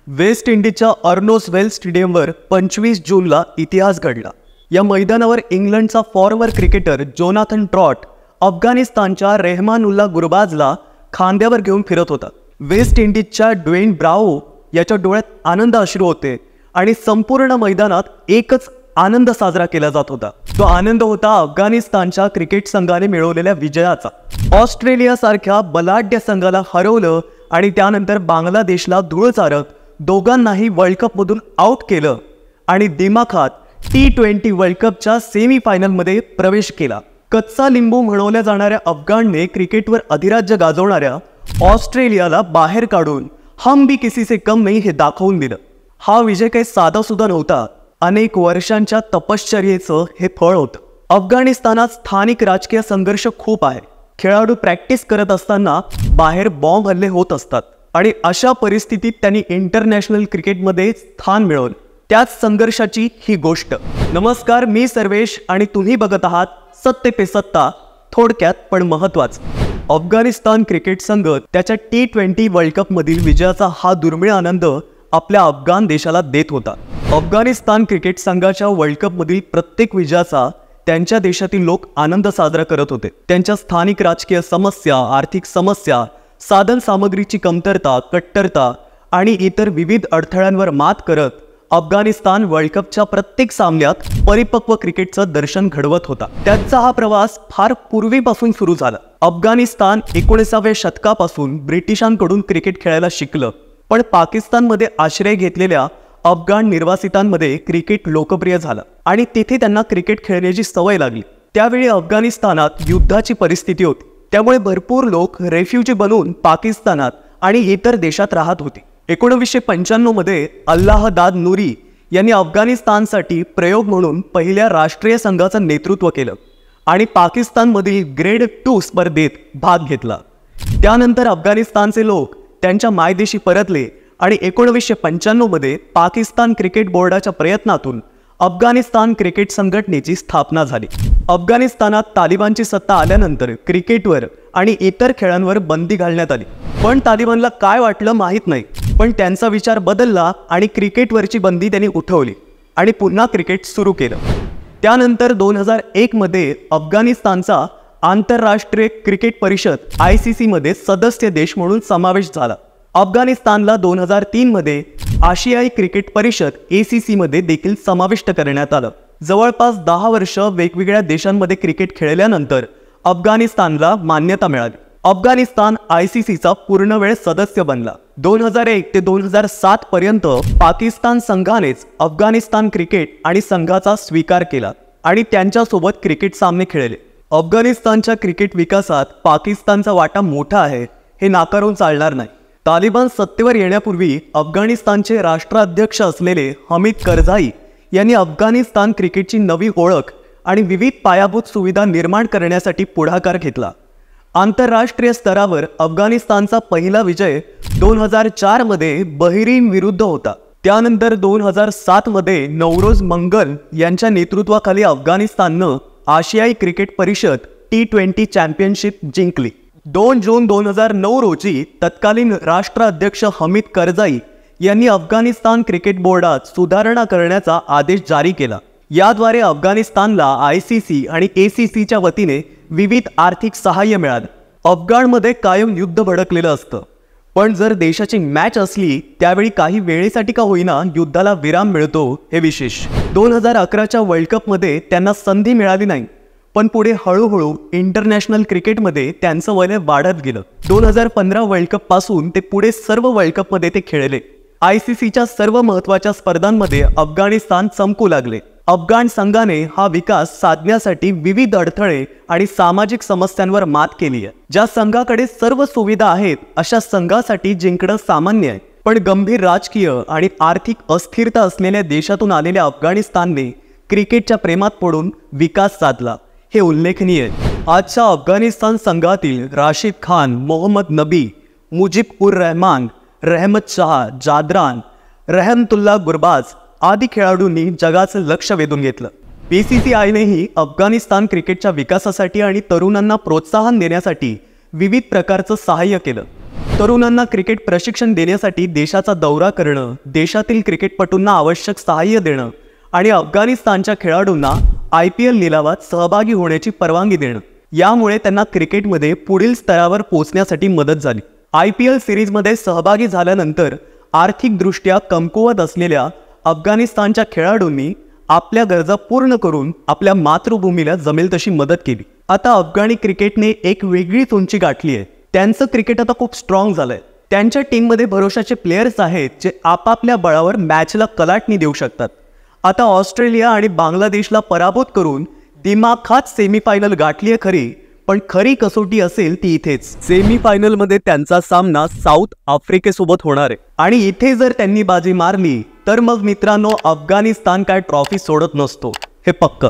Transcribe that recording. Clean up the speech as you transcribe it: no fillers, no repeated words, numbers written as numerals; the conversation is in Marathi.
वेस्ट इंडीजच्या अर्नोसवेल स्टेडियमवर 25 जूनला इतिहास घडला। या मैदानावर इंग्लंडचा फॉरवर्ड क्रिकेटर जोनाथन ट्रॉट अफगाणिस्तानच्या रेहमानुल्ला गुरबाजला खांद्यावर घेऊन फिरत होता। वेस्ट इंडीजच्या ड्वेन ब्रावो याच्या डोळ्यात आनंद अश्रू होते आणि संपूर्ण मैदानात एकच आनंद साजरा केला जात होता। तो आनंद होता अफगाणिस्तानच्या क्रिकेट संघाने मिळवलेल्या विजयाचा। ऑस्ट्रेलियासारख्या बलाढ्य संघाला हरवलं आणि त्यानंतर बांगलादेशला धूळ चारत दोघांनाही वर्ल्ड कप मधून आउट केलं आणि दिमाखात T20 वर्ल्ड कपच्या सेमी फायनलमध्ये प्रवेश केला। कच्चा लिंबू म्हणवल्या जाणाऱ्या अफगाणने क्रिकेटवर अधिराज्य गाजवणाऱ्या ऑस्ट्रेलियाला बाहेर काढून हम भी किसी से कम नहीं हे दाखवून दिलं। हा विजय काही साधा सुद्धा नव्हता, अनेक वर्षांच्या तपश्चर्येचं हे फळ होतं। अफगाणिस्तानात स्थानिक राजकीय संघर्ष खूप आहे। खेळाडू प्रॅक्टिस करत असताना बाहेर बॉम्ब हल्ले होत असतात आणि अशा परिस्थितीत त्यांनी इंटरनॅशनल क्रिकेटमध्ये स्थान मिळवलं। त्याच संघर्षाची ही गोष्ट। नमस्कार, मी सर्वेश आणि तुम्ही बघत आहात सत्य पे सत्ता, थोडक्यात पण महत्त्वाचं। अफगाणिस्तान क्रिकेट संघ त्याच्या T20 वर्ल्ड कप मधील विजयाचा हा दुर्मिळ आनंद आपल्या अफगाण देशाला देत होता। अफगाणिस्तान क्रिकेट संघाच्या वर्ल्ड कप मधील प्रत्येक विजयाचा त्यांच्या देशातील लोक आनंद साजरा करत होते। त्यांच्या स्थानिक राजकीय समस्या, आर्थिक समस्या, साधन सामग्रीची कमतरता, कट्टरता आणि इतर विविध अडथळ्यांवर मात करत अफगाणिस्तान वर्ल्ड कपच्या प्रत्येक सामन्यात परिपक्व क्रिकेटचं दर्शन घडवत होता। त्यांचा हा प्रवास फार पूर्वीपासून सुरू झाला। अफगाणिस्तान 19व्या शतकापासून ब्रिटिशांकडून क्रिकेट खेळायला शिकलं, पण पाकिस्तानमध्ये आश्रय घेतलेल्या अफगाण निर्वासितांमध्ये क्रिकेट लोकप्रिय झालं आणि तिथे त्यांना क्रिकेट खेळण्याची सवय लागली। त्यावेळी अफगाणिस्तानात युद्धाची परिस्थिती होती, त्यामुळे भरपूर लोक रेफ्युजी बनून पाकिस्तानात आणि इतर देशात राहत होते। 1995 मध्ये अल्लाहदाद नूरी यांनी अफगाणिस्तानसाठी प्रयोग म्हणून पहिल्या राष्ट्रीय संघाचं नेतृत्व केलं आणि पाकिस्तानमधील ग्रेड 2 स्पर्धेत भाग घेतला। त्यानंतर अफगाणिस्तानचे लोक त्यांच्या मायदेशी परतले आणि 1995 मध्ये पाकिस्तान क्रिकेट बोर्डाच्या प्रयत्नातून अफगाणिस्तान क्रिकेट संघटनेची स्थापना झाली। अफगाणिस्तानात तालिबानची सत्ता आल्यानंतर क्रिकेटवर आणि इतर खेळांवर बंदी घालण्यात आली, पण तालिबानला काय वाटलं माहीत नाही, पण त्यांचा विचार बदलला आणि क्रिकेटवरची बंदी त्यांनी उठवली आणि पुन्हा क्रिकेट सुरू केलं। त्यानंतर 2001 मध्ये अफगाणिस्तानचा आंतरराष्ट्रीय क्रिकेट परिषद ICC मध्ये सदस्य देश म्हणून समावेश झाला। अफगाणिस्तानला 2003 मध्ये आशियाई क्रिकेट परिषद ACC मध्ये देखील समाविष्ट करण्यात आलं। जवळपास 10 वर्ष वेगवेगळ्या देशांमध्ये क्रिकेट खेळल्यानंतर अफगाणिस्तानला मान्यता मिळाली। अफगाणिस्तान ICCचा पूर्णवेळ सदस्य बनला। 2001 ते 2007 पर्यंत पाकिस्तान संघानेच अफगाणिस्तान क्रिकेट आणि संघाचा स्वीकार केला आणि त्यांच्यासोबत क्रिकेट सामने खेळले। अफगाणिस्तानच्या क्रिकेट विकासात पाकिस्तानचा वाटा मोठा आहे, हे नाकारून चालणार नाही। तालिबान सत्तेवर येण्यापूर्वी अफगाणिस्तानचे राष्ट्राध्यक्ष असलेले हमीद करझाई यांनी अफगाणिस्तान क्रिकेटची नवी ओळख आणि विविध पायाभूत सुविधा निर्माण करण्यासाठी पुढाकार घेतला। आंतरराष्ट्रीय स्तरावर अफगाणिस्तानचा पहिला विजय 2004 मध्ये बहरीन विरुद्ध होता। त्यानंतर 2007 मध्ये नवरोज मंगल यांच्या नेतृत्वाखाली अफगाणिस्ताननं आशियाई क्रिकेट परिषद T20 चॅम्पियनशिप जिंकली। 2 जून 2009 रोजी तत्कालीन राष्ट्राध्यक्ष हमीद करझाई यांनी अफगाणिस्तान क्रिकेट बोर्डात सुधारणा करण्याचा आदेश जारी केला। याद्वारे अफगाणिस्तानला ICC आणि ACCच्या वतीने विविध आर्थिक सहाय्य मिळालं। अफगाणमध्ये कायम युद्ध भडकलेलं असतं, पण जर देशाची मॅच असली त्यावेळी काही वेळेसाठी का होईना युद्धाला विराम मिळतो, हे विशेष। 2011च्या वर्ल्ड कपमध्ये त्यांना संधी मिळाली नाही, पण पुढे हळूहळू इंटरनॅशनल क्रिकेटमध्ये त्यांचं वय वाढत गेलं। 2015 वर्ल्ड कप पासून ते पुढे सर्व वर्ल्ड कपमध्ये ते खेळले। ICCच्या सर्व महत्त्वाच्या स्पर्धांमध्ये अफगाणिस्तान चमकू लागले। अफगाण संघाने हा विकास साधण्यासाठी विविध अडथळे आणि सामाजिक समस्यांवर मात केली आहे। ज्या संघाकडे सर्व सुविधा आहेत अशा संघासाठी जिंकणं सामान्य आहे, पण गंभीर राजकीय आणि आर्थिक अस्थिरता असलेल्या देशातून आलेल्या अफगाणिस्तानने क्रिकेटच्या प्रेमात पडून विकास साधला, हे उल्लेखनीय आहे। आजच्या अफगाणिस्तान संघातील राशिद खान, मोहम्मद नबी, मुजीब उर रहमान, रहमत शाह, जादरान, रहमतुल्ला गुरबाज आदी खेळाडूंनी जगाचं लक्ष वेधून घेतलं। BCCIनेही अफगाणिस्तान क्रिकेटच्या विकासासाठी आणि तरुणांना प्रोत्साहन देण्यासाठी विविध प्रकारचं सहाय्य केलं। तरुणांना क्रिकेट प्रशिक्षण देण्यासाठी देशाचा दौरा करणं, देशातील क्रिकेटपटूंना आवश्यक सहाय्य देणं आणि अफगाणिस्तानच्या खेळाडूंना IPL लिलावात सहभागी होण्याची परवानगी देणं, यामुळे त्यांना क्रिकेटमध्ये पुढील स्तरावर पोहोचण्यासाठी मदत झाली. IPL सिरीजमध्ये सहभागी झाल्यानंतर आर्थिकदृष्ट्या कमकुवत असलेल्या अफगाणिस्तानच्या खेळाडूंनी आपल्या गरजा पूर्ण करून आपल्या मातृभूमीला जमेल तशी मदत केली. आता अफगाणी क्रिकेटने एक वेगळीच उंची गाठली आहे. त्यांचं क्रिकेट आता खूप स्ट्रॉंग झालंय. त्यांच्या टीममध्ये भरोशाचे प्लेयर्स आहेत जे आपापल्या बळावर मॅचला कलाटणी देऊ शकतात. आता ऑस्ट्रेलिया आणि बांगलादेशला पराभूत करून दिमाखात सेमीफायनल गाठली आहे खरी, पण खरी कसोटी असेल ती इथेच. सेमीफायनलमध्ये त्यांचा सामना साऊथ आफ्रिकेसोबत होणार आहे आणि इथे जर त्यांनी बाजी मारली तर मग मित्रांनो, अफगाणिस्तान काय ट्रॉफी सोडत नसतो, हे पक्क.